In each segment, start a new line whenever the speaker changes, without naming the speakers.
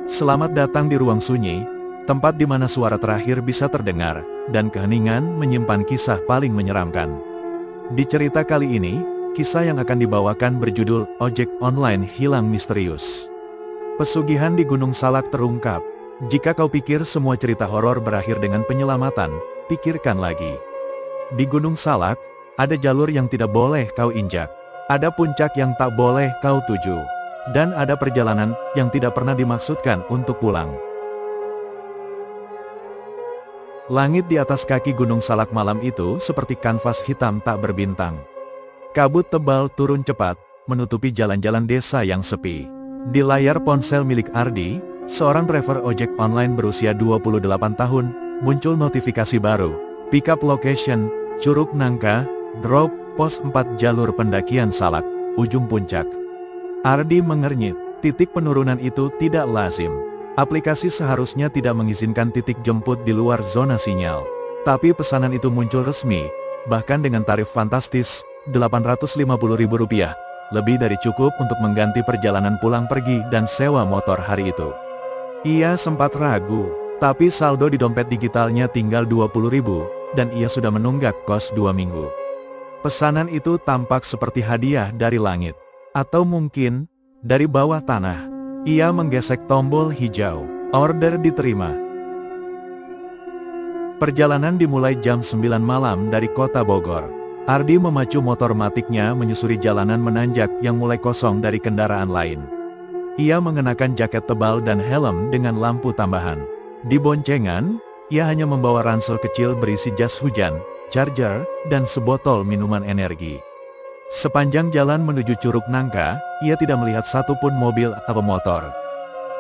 Selamat datang di ruang sunyi, tempat di mana suara terakhir bisa terdengar, dan keheningan menyimpan kisah paling menyeramkan. Di cerita kali ini, kisah yang akan dibawakan berjudul Ojek Online Hilang Misterius. Pesugihan di Gunung Salak terungkap. Jika kau pikir semua cerita horor berakhir dengan penyelamatan, pikirkan lagi. Di Gunung Salak, ada jalur yang tidak boleh kau injak. Ada puncak yang tak boleh kau tuju. Dan ada perjalanan yang tidak pernah dimaksudkan untuk pulang. Langit di atas kaki Gunung Salak malam itu seperti kanvas hitam tak berbintang. Kabut tebal turun cepat, menutupi jalan-jalan desa yang sepi. Di layar ponsel milik Ardi, seorang driver ojek online berusia 28 tahun, muncul notifikasi baru. Pickup location, Curug Nangka, drop, pos 4 jalur pendakian Salak, ujung puncak. Ardi mengernyit, titik penurunan itu tidak lazim. Aplikasi seharusnya tidak mengizinkan titik jemput di luar zona sinyal. Tapi pesanan itu muncul resmi, bahkan dengan tarif fantastis, Rp850.000. Lebih dari cukup untuk mengganti perjalanan pulang pergi dan sewa motor hari itu. Ia sempat ragu, tapi saldo di dompet digitalnya tinggal Rp20.000, dan ia sudah menunggak kos 2 minggu. Pesanan itu tampak seperti hadiah dari langit. Atau mungkin, dari bawah tanah. Ia menggesek tombol hijau. Order diterima. Perjalanan dimulai jam 9 malam dari kota Bogor. Ardi memacu motor matiknya menyusuri jalanan menanjak yang mulai kosong dari kendaraan lain. Ia mengenakan jaket tebal dan helm dengan lampu tambahan. Di boncengan, ia hanya membawa ransel kecil berisi jas hujan, charger, dan sebotol minuman energi. Sepanjang jalan menuju Curug Nangka, ia tidak melihat satupun mobil atau motor.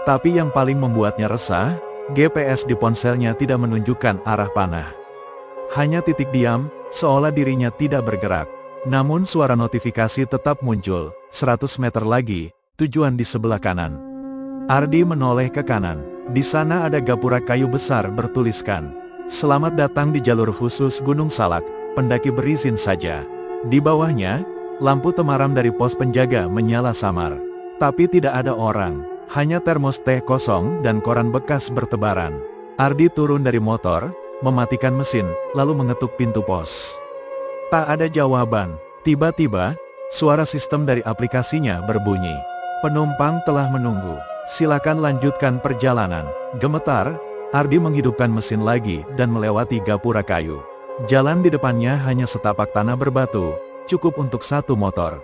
Tapi yang paling membuatnya resah, GPS di ponselnya tidak menunjukkan arah panah. Hanya titik diam, seolah dirinya tidak bergerak. Namun suara notifikasi tetap muncul, 100 meter lagi, tujuan di sebelah kanan. Ardi menoleh ke kanan. Di sana ada gapura kayu besar bertuliskan, "Selamat datang di jalur khusus Gunung Salak, pendaki berizin saja." Di bawahnya, lampu temaram dari pos penjaga menyala samar. Tapi tidak ada orang, hanya termos teh kosong dan koran bekas bertebaran. Ardi turun dari motor, mematikan mesin, lalu mengetuk pintu pos. Tak ada jawaban. Tiba-tiba, suara sistem dari aplikasinya berbunyi. "Penumpang telah menunggu. Silakan lanjutkan perjalanan." Gemetar, Ardi menghidupkan mesin lagi dan melewati gapura kayu. Jalan di depannya hanya setapak tanah berbatu, cukup untuk satu motor.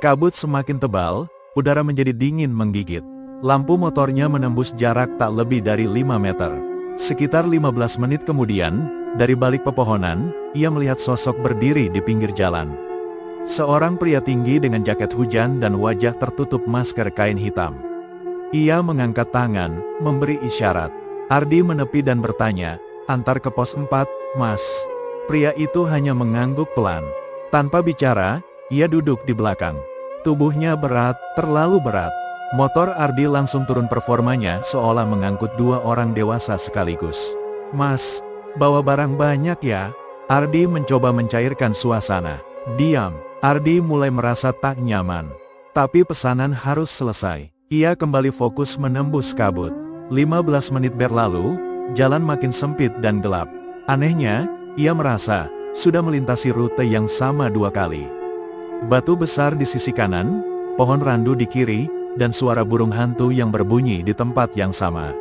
Kabut semakin tebal, udara menjadi dingin menggigit. Lampu motornya menembus jarak tak lebih dari 5 meter. Sekitar 15 menit kemudian, dari balik pepohonan, ia melihat sosok berdiri di pinggir jalan. Seorang pria tinggi dengan jaket hujan dan wajah tertutup masker kain hitam. Ia mengangkat tangan, memberi isyarat. Ardi menepi dan bertanya, "Antar ke pos 4, Mas." Pria itu hanya mengangguk pelan. Tanpa bicara, ia duduk di belakang. Tubuhnya berat, terlalu berat. Motor Ardi langsung turun performanya seolah mengangkut 2 orang dewasa sekaligus. "Mas, bawa barang banyak ya?" Ardi mencoba mencairkan suasana. Diam. Ardi mulai merasa tak nyaman. Tapi pesanan harus selesai. Ia kembali fokus menembus kabut. 15 menit berlalu, jalan makin sempit dan gelap. Anehnya, ia merasa sudah melintasi rute yang sama 2 kali. Batu besar di sisi kanan, pohon randu di kiri, dan suara burung hantu yang berbunyi di tempat yang sama.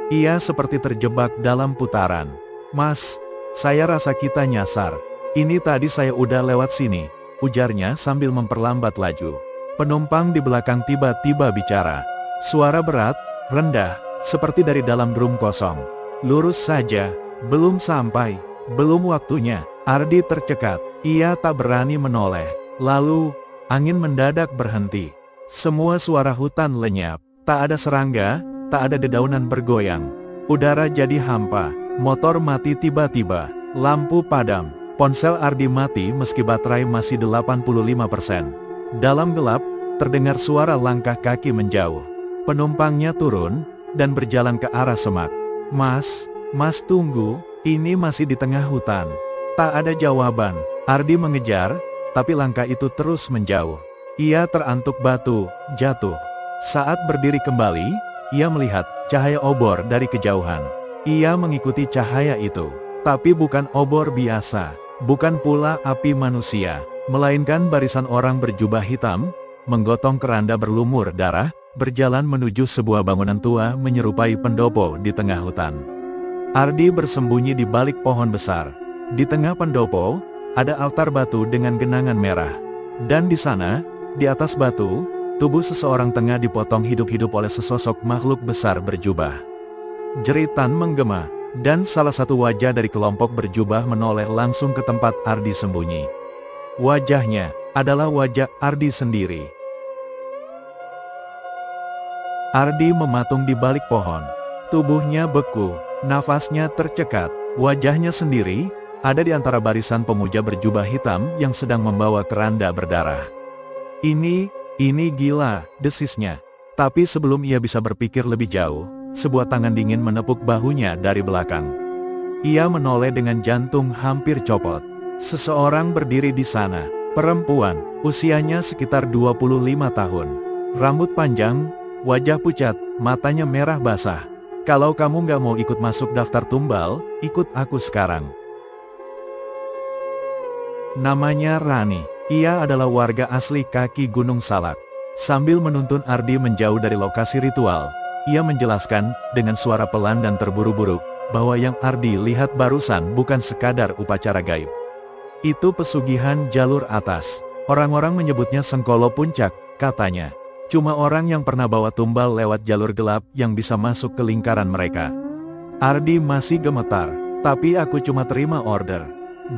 Ia seperti terjebak dalam putaran. "Mas, saya rasa kita nyasar. Ini tadi saya udah lewat sini," ujarnya sambil memperlambat laju. Penumpang di belakang tiba-tiba bicara. Suara berat, rendah, seperti dari dalam drum kosong. "Lurus saja, belum sampai, belum waktunya." Ardi tercekat. Ia tak berani menoleh. Lalu, angin mendadak berhenti. Semua suara hutan lenyap. Tak ada serangga, tak ada dedaunan bergoyang. Udara jadi hampa. Motor mati tiba-tiba. Lampu padam. Ponsel Ardi mati meski baterai masih 85%. Dalam gelap, terdengar suara langkah kaki menjauh. Penumpangnya turun, dan berjalan ke arah semak. Mas tunggu, ini masih di tengah hutan." Tak ada jawaban. Ardi mengejar, tapi langkah itu terus menjauh. Ia terantuk batu, jatuh. Saat berdiri kembali, ia melihat cahaya obor dari kejauhan. Ia mengikuti cahaya itu. Tapi bukan obor biasa, bukan pula api manusia, melainkan barisan orang berjubah hitam, menggotong keranda berlumur darah, berjalan menuju sebuah bangunan tua menyerupai pendopo di tengah hutan. Ardi bersembunyi di balik pohon besar. Di tengah pendopo, ada altar batu dengan genangan merah. Dan di sana, di atas batu, tubuh seseorang tengah dipotong hidup-hidup oleh sesosok makhluk besar berjubah. Jeritan menggema, dan salah satu wajah dari kelompok berjubah menoleh langsung ke tempat Ardi sembunyi. Wajahnya adalah wajah Ardi sendiri. Ardi mematung di balik pohon. Tubuhnya beku, nafasnya tercekat, wajahnya sendiri ada di antara barisan pemuja berjubah hitam yang sedang membawa keranda berdarah. Ini gila, desisnya. Tapi sebelum ia bisa berpikir lebih jauh, sebuah tangan dingin menepuk bahunya dari belakang. Ia menoleh dengan jantung hampir copot. Seseorang berdiri di sana, perempuan, usianya sekitar 25 tahun. Rambut panjang, wajah pucat, matanya merah basah. Kalau kamu nggak mau ikut masuk daftar tumbal, ikut aku sekarang. Namanya Rani. Ia adalah warga asli kaki Gunung Salak. Sambil menuntun Ardi menjauh dari lokasi ritual, ia menjelaskan dengan suara pelan dan terburu-buru bahwa yang Ardi lihat barusan bukan sekadar upacara gaib. Itu pesugihan jalur atas. Orang-orang menyebutnya Sengkolo Puncak, katanya. Cuma orang yang pernah bawa tumbal lewat jalur gelap yang bisa masuk ke lingkaran mereka. Ardi masih gemetar, tapi aku cuma terima order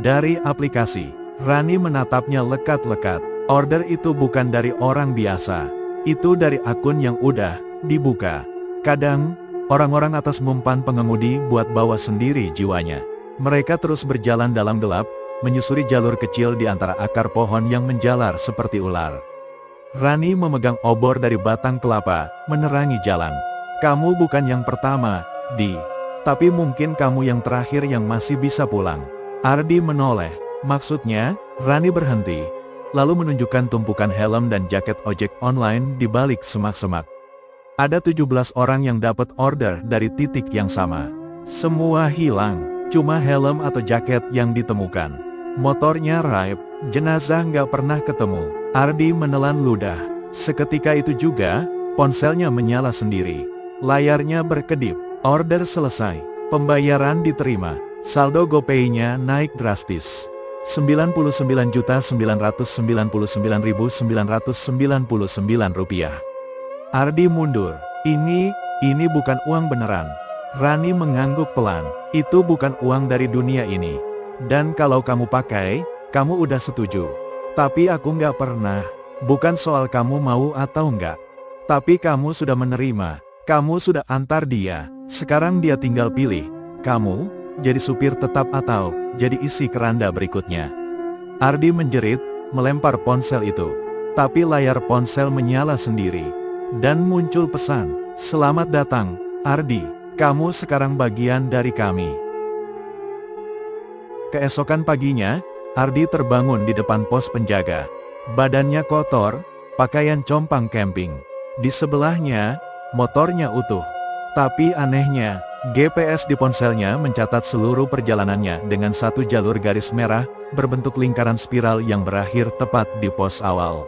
dari aplikasi. Rani menatapnya lekat-lekat. Order itu bukan dari orang biasa. Itu dari akun yang udah dibuka. Kadang, orang-orang atas mumpan pengemudi buat bawa sendiri jiwanya. Mereka terus berjalan dalam gelap, menyusuri jalur kecil di antara akar pohon yang menjalar seperti ular. Rani memegang obor dari batang kelapa, menerangi jalan. Kamu bukan yang pertama, Di. Tapi mungkin kamu yang terakhir yang masih bisa pulang. Ardi menoleh. Maksudnya, Rani berhenti, lalu menunjukkan tumpukan helm dan jaket ojek online di balik semak-semak. Ada 17 orang yang dapat order dari titik yang sama. Semua hilang, cuma helm atau jaket yang ditemukan. Motornya raib, jenazah nggak pernah ketemu. Ardi menelan ludah. Seketika itu juga, ponselnya menyala sendiri. Layarnya berkedip. Order selesai. Pembayaran diterima. Saldo GoPay-nya naik drastis. 99.999.999 rupiah. Ardi mundur. Ini bukan uang beneran. Rani mengangguk pelan. Itu bukan uang dari dunia ini. Dan kalau kamu pakai, kamu udah setuju. Tapi aku nggak pernah. Bukan soal kamu mau atau enggak. Tapi kamu sudah menerima. Kamu sudah antar dia. Sekarang dia tinggal pilih. Kamu jadi supir tetap atau jadi isi keranda berikutnya. Ardi menjerit, melempar ponsel itu. Tapi layar ponsel menyala sendiri. Dan muncul pesan, "Selamat datang, Ardi. Kamu sekarang bagian dari kami." Keesokan paginya, Ardi terbangun di depan pos penjaga. Badannya kotor, pakaian compang camping. Di sebelahnya, motornya utuh. Tapi anehnya, GPS di ponselnya mencatat seluruh perjalanannya dengan satu jalur garis merah, berbentuk lingkaran spiral yang berakhir tepat di pos awal.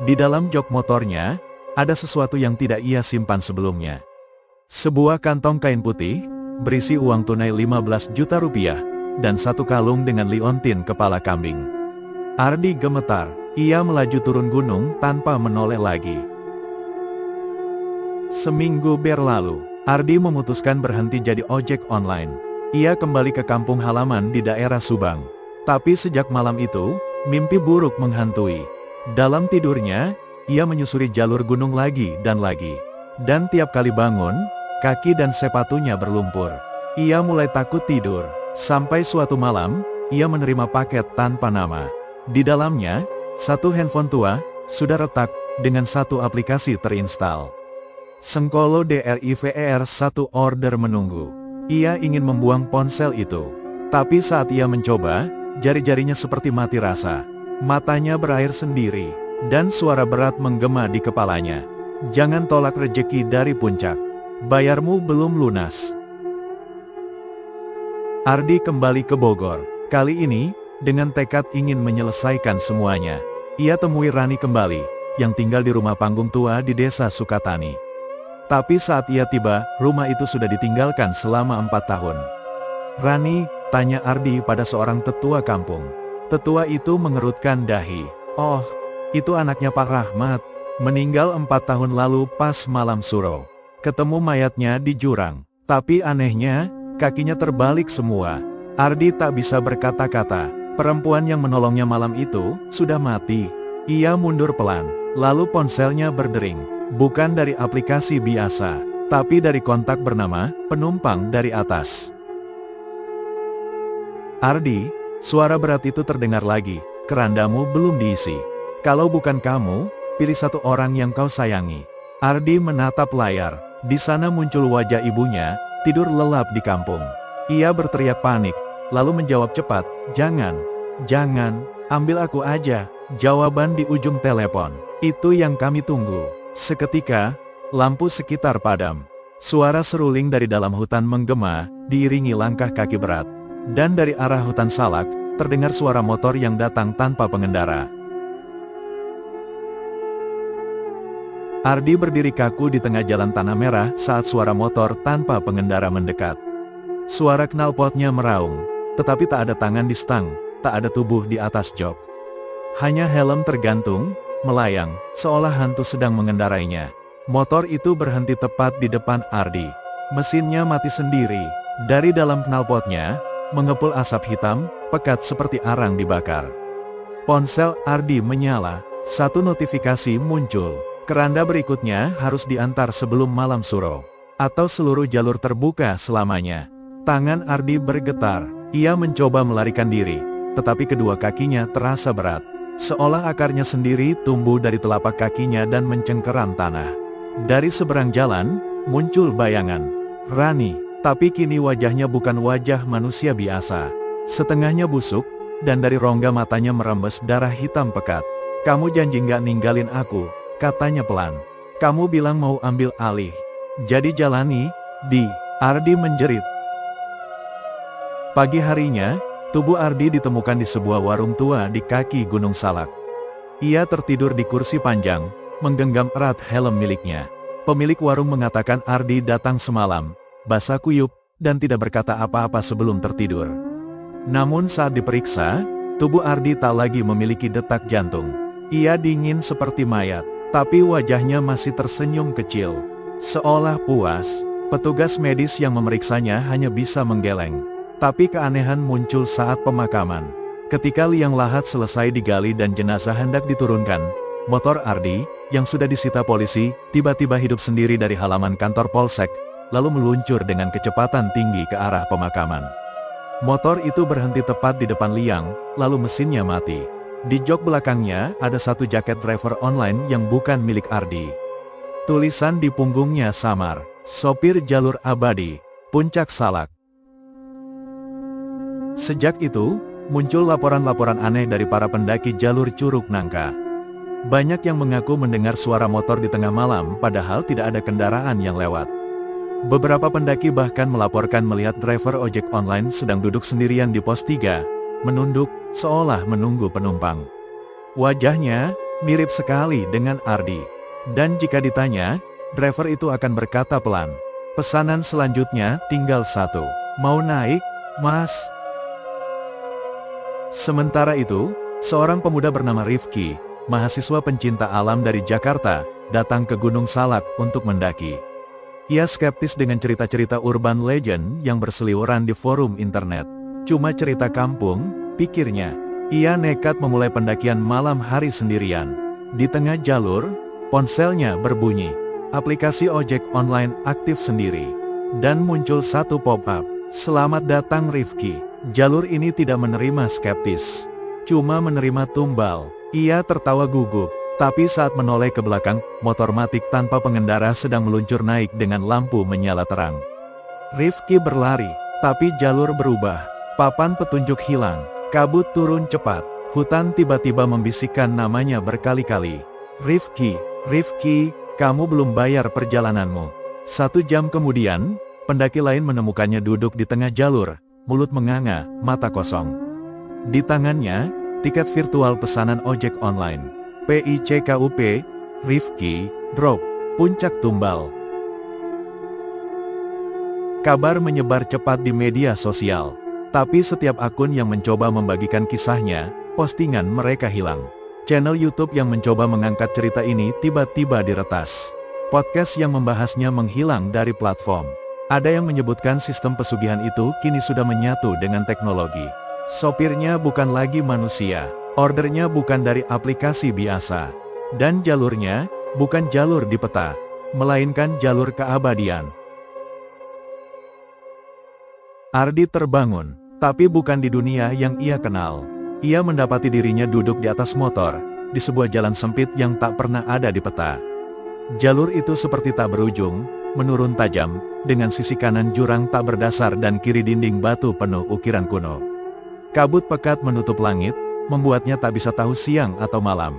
Di dalam jok motornya, ada sesuatu yang tidak ia simpan sebelumnya. Sebuah kantong kain putih, berisi uang tunai 15 juta rupiah, dan satu kalung dengan liontin kepala kambing. Ardi gemetar, ia melaju turun gunung tanpa menoleh lagi. Seminggu berlalu. Ardi memutuskan berhenti jadi ojek online. Ia kembali ke kampung halaman di daerah Subang. Tapi sejak malam itu, mimpi buruk menghantui. Dalam tidurnya, ia menyusuri jalur gunung lagi dan lagi. Dan tiap kali bangun, kaki dan sepatunya berlumpur. Ia mulai takut tidur. Sampai suatu malam, ia menerima paket tanpa nama. Di dalamnya, satu handphone tua, sudah retak, dengan satu aplikasi terinstal. Sengkolo DRIVER 1 order menunggu. Ia ingin membuang ponsel itu. Tapi saat ia mencoba, jari-jarinya seperti mati rasa. Matanya berair sendiri. Dan suara berat menggema di kepalanya. Jangan tolak rejeki dari puncak. bayarmu belum lunas. Ardi kembali ke Bogor. Kali ini, dengan tekad ingin menyelesaikan semuanya. Ia temui Rani kembali, yang tinggal di rumah panggung tua di desa Sukatani. Tapi saat ia tiba, rumah itu sudah ditinggalkan selama 4 tahun. "Rani?" tanya Ardi pada seorang tetua kampung. Tetua itu mengerutkan dahi. "Oh, itu anaknya Pak Rahmat. Meninggal 4 tahun lalu pas malam suro. Ketemu mayatnya di jurang. Tapi anehnya, kakinya terbalik semua." Ardi tak bisa berkata-kata. Perempuan yang menolongnya malam itu, sudah mati. Ia mundur pelan, lalu ponselnya berdering. Bukan dari aplikasi biasa, tapi dari kontak bernama, penumpang dari atas. "Ardi," suara berat itu terdengar lagi, "kerandamu belum diisi. Kalau bukan kamu, pilih satu orang yang kau sayangi." Ardi menatap layar. Di sana muncul wajah ibunya, tidur lelap di kampung. Ia berteriak panik, lalu menjawab cepat, "Jangan, jangan, ambil aku aja." Jawaban di ujung telepon, "Itu yang kami tunggu." Seketika, lampu sekitar padam. Suara seruling dari dalam hutan menggema, diiringi langkah kaki berat. Dan dari arah hutan salak, terdengar suara motor yang datang tanpa pengendara. Ardi berdiri kaku di tengah jalan tanah merah saat suara motor tanpa pengendara mendekat. Suara knalpotnya meraung, tetapi tak ada tangan di stang, tak ada tubuh di atas jok. Hanya helm tergantung, melayang, seolah hantu sedang mengendarainya. Motor itu berhenti tepat di depan Ardi. Mesinnya mati sendiri. Dari dalam knalpotnya, mengepul asap hitam, pekat seperti arang dibakar. Ponsel Ardi menyala, satu notifikasi muncul. Keranda berikutnya harus diantar sebelum malam suro. Atau seluruh jalur terbuka selamanya. Tangan Ardi bergetar. Ia mencoba melarikan diri, tetapi kedua kakinya terasa berat. Seolah akarnya sendiri tumbuh dari telapak kakinya dan mencengkeram tanah. Dari seberang jalan, muncul bayangan Rani, tapi kini wajahnya bukan wajah manusia biasa. Setengahnya busuk, dan dari rongga matanya merembes darah hitam pekat. "Kamu janji nggak ninggalin aku," katanya pelan. "Kamu bilang mau ambil alih. Jadi jalani, Di." Ardi menjerit. Pagi harinya, tubuh Ardi ditemukan di sebuah warung tua di kaki Gunung Salak. Ia tertidur di kursi panjang, menggenggam erat helm miliknya. Pemilik warung mengatakan Ardi datang semalam, basah kuyup, dan tidak berkata apa-apa sebelum tertidur. Namun saat diperiksa, tubuh Ardi tak lagi memiliki detak jantung. Ia dingin seperti mayat, tapi wajahnya masih tersenyum kecil. Seolah puas, petugas medis yang memeriksanya hanya bisa menggeleng. Tapi keanehan muncul saat pemakaman. Ketika liang lahat selesai digali dan jenazah hendak diturunkan, motor Ardi, yang sudah disita polisi, tiba-tiba hidup sendiri dari halaman kantor polsek, lalu meluncur dengan kecepatan tinggi ke arah pemakaman. Motor itu berhenti tepat di depan liang, lalu mesinnya mati. Di jok belakangnya ada satu jaket driver online yang bukan milik Ardi. Tulisan di punggungnya samar, "Sopir jalur abadi, Puncak Salak." Sejak itu, muncul laporan-laporan aneh dari para pendaki jalur Curug Nangka. Banyak yang mengaku mendengar suara motor di tengah malam padahal tidak ada kendaraan yang lewat. Beberapa pendaki bahkan melaporkan melihat driver ojek online sedang duduk sendirian di pos 3, menunduk, seolah menunggu penumpang. Wajahnya mirip sekali dengan Ardi. Dan jika ditanya, driver itu akan berkata pelan, "Pesanan selanjutnya tinggal satu. Mau naik, Mas?" Sementara itu, seorang pemuda bernama Rifki, mahasiswa pencinta alam dari Jakarta, datang ke Gunung Salak untuk mendaki. Ia skeptis dengan cerita-cerita urban legend yang berseliweran di forum internet. Cuma cerita kampung, pikirnya. Ia nekat memulai pendakian malam hari sendirian. Di tengah jalur, ponselnya berbunyi. Aplikasi ojek online aktif sendiri. Dan muncul satu pop-up. "Selamat datang Rifki." Jalur ini tidak menerima skeptis. Cuma menerima tumbal. Ia tertawa gugup. Tapi saat menoleh ke belakang, motor matik tanpa pengendara sedang meluncur naik dengan lampu menyala terang. Rifki berlari, tapi jalur berubah. Papan petunjuk hilang. Kabut turun cepat. Hutan tiba-tiba membisikkan namanya berkali-kali. "Rifki, Rifki, kamu belum bayar perjalananmu." 1 jam kemudian, pendaki lain menemukannya duduk di tengah jalur, mulut menganga, mata kosong. Di tangannya, tiket virtual pesanan ojek online. PICKUP, Rifki, drop, puncak tumbal. Kabar menyebar cepat di media sosial. Tapi setiap akun yang mencoba membagikan kisahnya, postingan mereka hilang. Channel YouTube yang mencoba mengangkat cerita ini tiba-tiba diretas. Podcast yang membahasnya menghilang dari platform. Ada yang menyebutkan sistem pesugihan itu kini sudah menyatu dengan teknologi. Sopirnya bukan lagi manusia, ordernya bukan dari aplikasi biasa, dan jalurnya bukan jalur di peta, melainkan jalur keabadian. Ardi terbangun, tapi bukan di dunia yang ia kenal. Ia mendapati dirinya duduk di atas motor, di sebuah jalan sempit yang tak pernah ada di peta. Jalur itu seperti tak berujung, menurun tajam, dengan sisi kanan jurang tak berdasar dan kiri dinding batu penuh ukiran kuno. Kabut pekat menutup langit, membuatnya tak bisa tahu siang atau malam.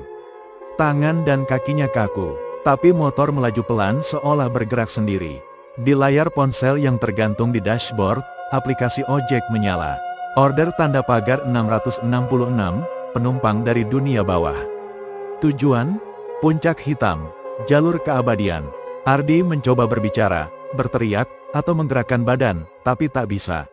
Tangan dan kakinya kaku, tapi motor melaju pelan seolah bergerak sendiri. Di layar ponsel yang tergantung di dashboard, aplikasi ojek menyala. Order tanda pagar 666, penumpang dari dunia bawah. Tujuan, Puncak Hitam, jalur keabadian. Ardi mencoba berbicara, berteriak, atau menggerakkan badan, tapi tak bisa.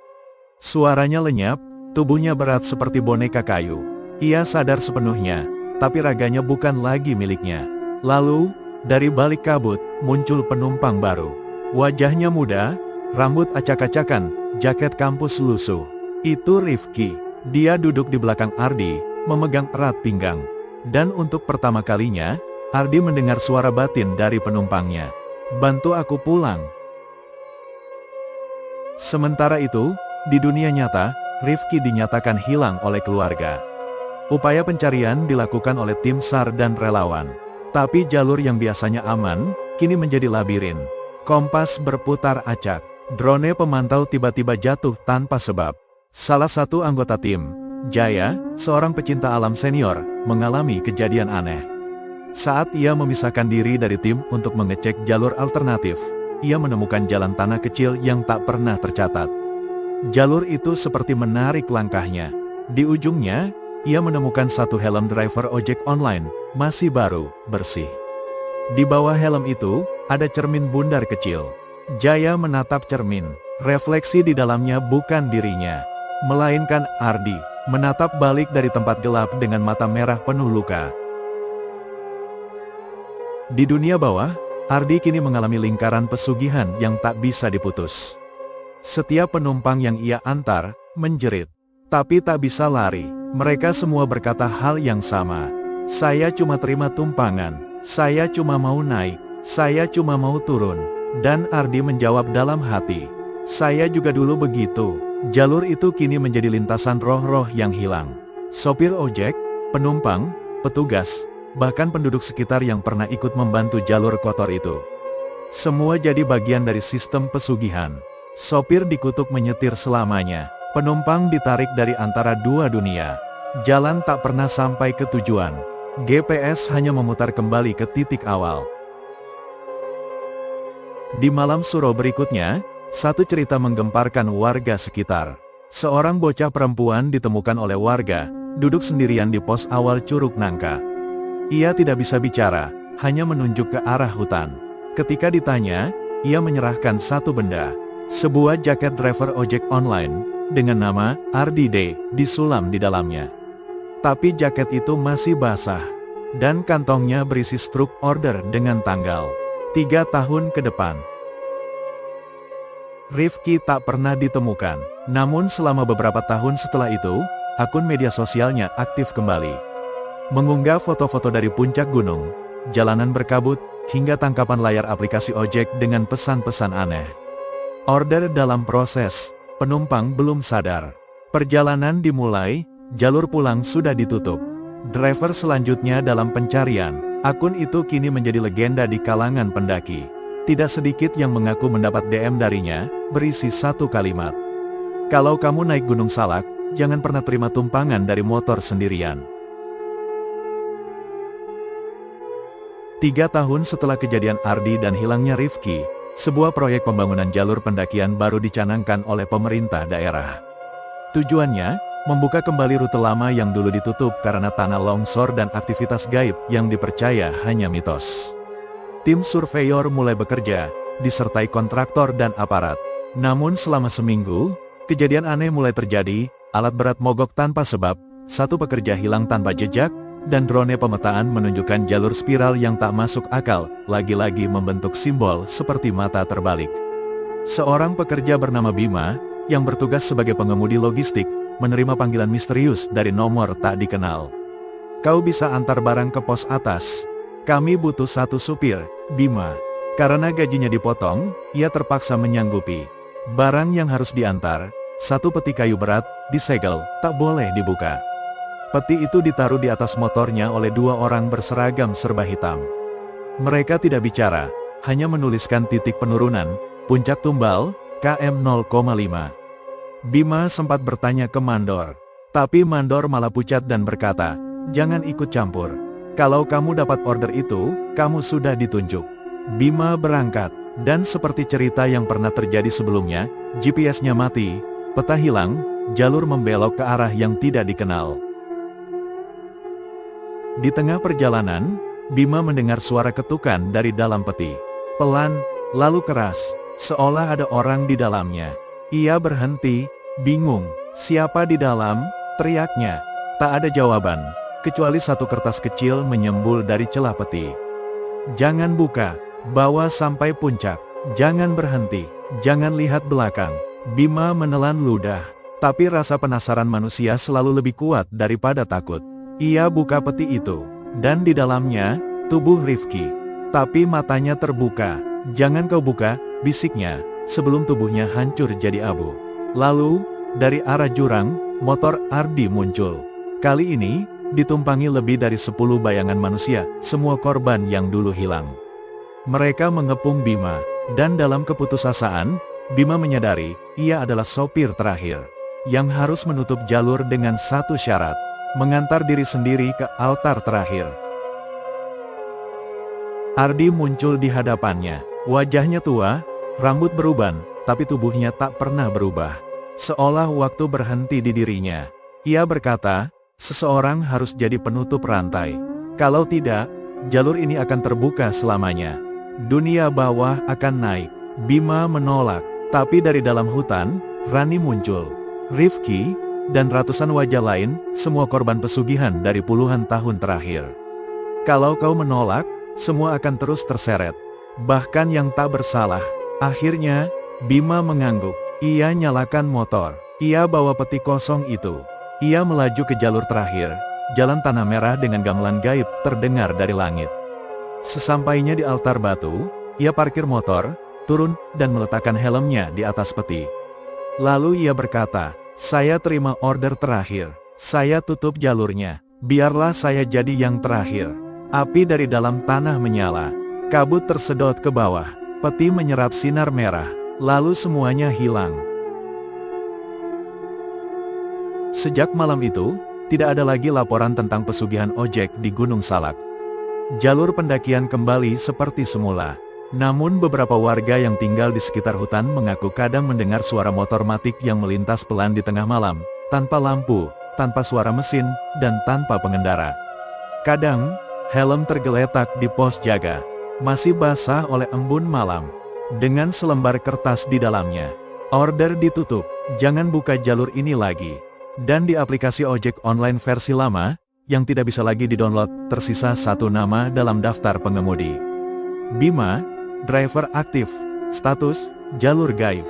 Suaranya lenyap, tubuhnya berat seperti boneka kayu. Ia sadar sepenuhnya, tapi raganya bukan lagi miliknya. Lalu, dari balik kabut, muncul penumpang baru. Wajahnya muda, rambut acak-acakan, jaket kampus lusuh. Itu Rifki. Dia duduk di belakang Ardi, memegang erat pinggang. Dan untuk pertama kalinya, Ardi mendengar suara batin dari penumpangnya. "Bantu aku pulang." Sementara itu, di dunia nyata, Rifki dinyatakan hilang oleh keluarga. Upaya pencarian dilakukan oleh tim SAR dan relawan. Tapi jalur yang biasanya aman, kini menjadi labirin. Kompas berputar acak. Drone pemantau tiba-tiba jatuh tanpa sebab. Salah satu anggota tim, Jaya, seorang pecinta alam senior, mengalami kejadian aneh. Saat ia memisahkan diri dari tim untuk mengecek jalur alternatif, ia menemukan jalan tanah kecil yang tak pernah tercatat. Jalur itu seperti menarik langkahnya. Di ujungnya, ia menemukan satu helm driver ojek online, masih baru, bersih. Di bawah helm itu, ada cermin bundar kecil. Jaya menatap cermin. Refleksi di dalamnya bukan dirinya, melainkan Ardi, menatap balik dari tempat gelap dengan mata merah penuh luka. Di dunia bawah, Ardi kini mengalami lingkaran pesugihan yang tak bisa diputus. Setiap penumpang yang ia antar, menjerit. Tapi tak bisa lari. Mereka semua berkata hal yang sama. "Saya cuma terima tumpangan. Saya cuma mau naik. Saya cuma mau turun." Dan Ardi menjawab dalam hati, "Saya juga dulu begitu." Jalur itu kini menjadi lintasan roh-roh yang hilang. Sopir ojek, penumpang, petugas, bahkan penduduk sekitar yang pernah ikut membantu jalur kotor itu. Semua jadi bagian dari sistem pesugihan. Sopir dikutuk menyetir selamanya. Penumpang ditarik dari antara dua dunia. Jalan tak pernah sampai ke tujuan. GPS hanya memutar kembali ke titik awal. Di malam suro berikutnya, satu cerita menggemparkan warga sekitar. Seorang bocah perempuan ditemukan oleh warga, duduk sendirian di pos awal Curug Nangka. Ia tidak bisa bicara, hanya menunjuk ke arah hutan. Ketika ditanya, ia menyerahkan satu benda. Sebuah jaket driver ojek online, dengan nama Ardi D, disulam di dalamnya. Tapi jaket itu masih basah, dan kantongnya berisi struk order dengan tanggal 3 tahun ke depan. Rifki tak pernah ditemukan, namun selama beberapa tahun setelah itu, akun media sosialnya aktif kembali. Mengunggah foto-foto dari puncak gunung, jalanan berkabut, hingga tangkapan layar aplikasi ojek dengan pesan-pesan aneh. Order dalam proses, penumpang belum sadar. Perjalanan dimulai, jalur pulang sudah ditutup. Driver selanjutnya dalam pencarian. Akun itu kini menjadi legenda di kalangan pendaki. Tidak sedikit yang mengaku mendapat DM darinya, berisi satu kalimat. "Kalau kamu naik Gunung Salak, jangan pernah terima tumpangan dari motor sendirian." 3 tahun setelah kejadian Ardi dan hilangnya Rifki, sebuah proyek pembangunan jalur pendakian baru dicanangkan oleh pemerintah daerah. Tujuannya, membuka kembali rute lama yang dulu ditutup karena tanah longsor dan aktivitas gaib yang dipercaya hanya mitos. Tim surveyor mulai bekerja, disertai kontraktor dan aparat. Namun selama seminggu, kejadian aneh mulai terjadi, alat berat mogok tanpa sebab, satu pekerja hilang tanpa jejak, dan drone pemetaan menunjukkan jalur spiral yang tak masuk akal, lagi-lagi membentuk simbol seperti mata terbalik. Seorang pekerja bernama Bima, yang bertugas sebagai pengemudi logistik, menerima panggilan misterius dari nomor tak dikenal. "Kau bisa antar barang ke pos atas? Kami butuh satu supir, Bima." Karena gajinya dipotong, ia terpaksa menyanggupi. Barang yang harus diantar, satu peti kayu berat, disegel, tak boleh dibuka. Peti itu ditaruh di atas motornya oleh dua orang berseragam serba hitam. Mereka tidak bicara, hanya menuliskan titik penurunan, puncak tumbal, km 0,5. Bima sempat bertanya ke Mandor, tapi Mandor malah pucat dan berkata, "Jangan ikut campur. Kalau kamu dapat order itu, kamu sudah ditunjuk." Bima berangkat, dan seperti cerita yang pernah terjadi sebelumnya, GPS-nya mati, peta hilang, jalur membelok ke arah yang tidak dikenal. Di tengah perjalanan, Bima mendengar suara ketukan dari dalam peti. Pelan, lalu keras, seolah ada orang di dalamnya. Ia berhenti, bingung, "Siapa di dalam?" teriaknya. Tak ada jawaban, kecuali satu kertas kecil menyembul dari celah peti. "Jangan buka, bawa sampai puncak, jangan berhenti, jangan lihat belakang." Bima menelan ludah, tapi rasa penasaran manusia selalu lebih kuat daripada takut. Ia buka peti itu, dan di dalamnya, tubuh Rifki. Tapi matanya terbuka. "Jangan kau buka," bisiknya, sebelum tubuhnya hancur jadi abu. Lalu, dari arah jurang, motor Ardi muncul. Kali ini, ditumpangi lebih dari 10 bayangan manusia, semua korban yang dulu hilang. Mereka mengepung Bima, dan dalam keputusasaan, Bima menyadari, ia adalah sopir terakhir, yang harus menutup jalur dengan satu syarat. Mengantar diri sendiri ke altar terakhir. Ardi muncul di hadapannya. Wajahnya tua, rambut beruban, tapi tubuhnya tak pernah berubah. Seolah waktu berhenti di dirinya. Ia berkata, "Seseorang harus jadi penutup rantai. Kalau tidak, jalur ini akan terbuka selamanya. Dunia bawah akan naik." Bima menolak, tapi dari dalam hutan, Rani muncul. Rifki, dan ratusan wajah lain, semua korban pesugihan dari puluhan tahun terakhir. "Kalau kau menolak, semua akan terus terseret. Bahkan yang tak bersalah." Akhirnya, Bima mengangguk. Ia nyalakan motor. Ia bawa peti kosong itu. Ia melaju ke jalur terakhir. Jalan tanah merah dengan gamelan gaib terdengar dari langit. Sesampainya di altar batu, ia parkir motor, turun, dan meletakkan helmnya di atas peti. Lalu ia berkata, "Saya terima order terakhir. Saya tutup jalurnya. Biarlah saya jadi yang terakhir." Api dari dalam tanah menyala. Kabut tersedot ke bawah. Peti menyerap sinar merah. Lalu semuanya hilang. Sejak malam itu, tidak ada lagi laporan tentang pesugihan ojek di Gunung Salak. Jalur pendakian kembali seperti semula. Namun beberapa warga yang tinggal di sekitar hutan mengaku kadang mendengar suara motor matik yang melintas pelan di tengah malam, tanpa lampu, tanpa suara mesin, dan tanpa pengendara. Kadang, helm tergeletak di pos jaga, masih basah oleh embun malam, dengan selembar kertas di dalamnya. Order ditutup, jangan buka jalur ini lagi. Dan di aplikasi ojek online versi lama, yang tidak bisa lagi didownload, tersisa satu nama dalam daftar pengemudi. Bima, driver aktif, status, jalur gaib.